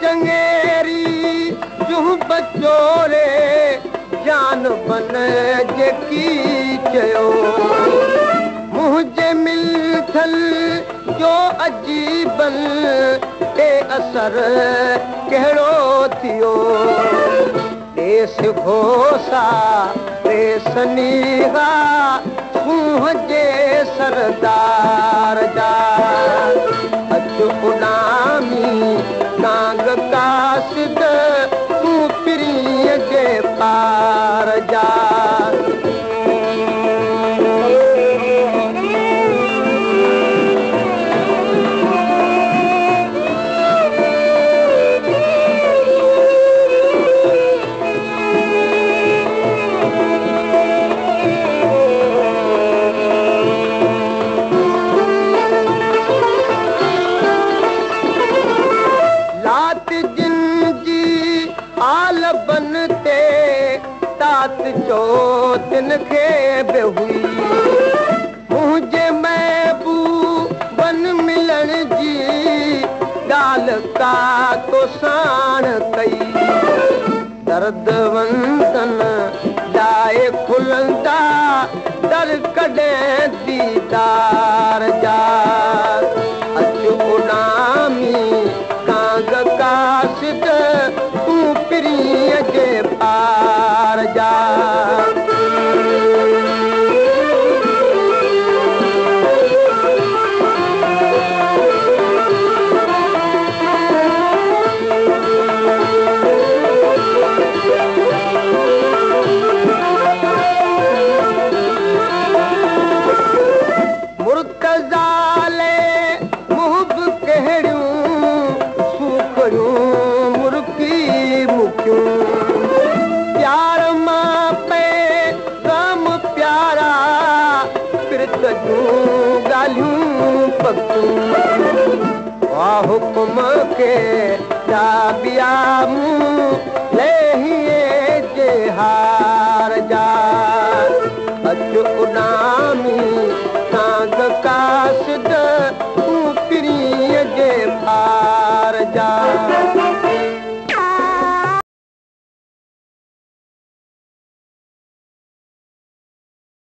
चंगेरी जूं बचोरे जान बन जेकी चयो मुझे मिलथल जो अजीबन ते असर कहिड़ो थियो देस घोसा देस नीहा सूंह जे सरदार जा अच उॾामी नांग कासिद तूं पिरीअ जे पार जा तिन खे बि हुई मुंहिंजे महबूबन मिलण जी ॻाल्हि का तो साण कई दर्द वंदन लाइ खुलंदा दर कॾहिं दीदार जा अच उॾामी कांग कासिद तूं पिरीअ जे पार जा प्यार मां पे गम प्यारा प्रीत जूं ॻाल्हियूं पकूं वाह हुकुम खे चाबिया मूं लहीअ जे हार जा अच उॾामी कांग कासिद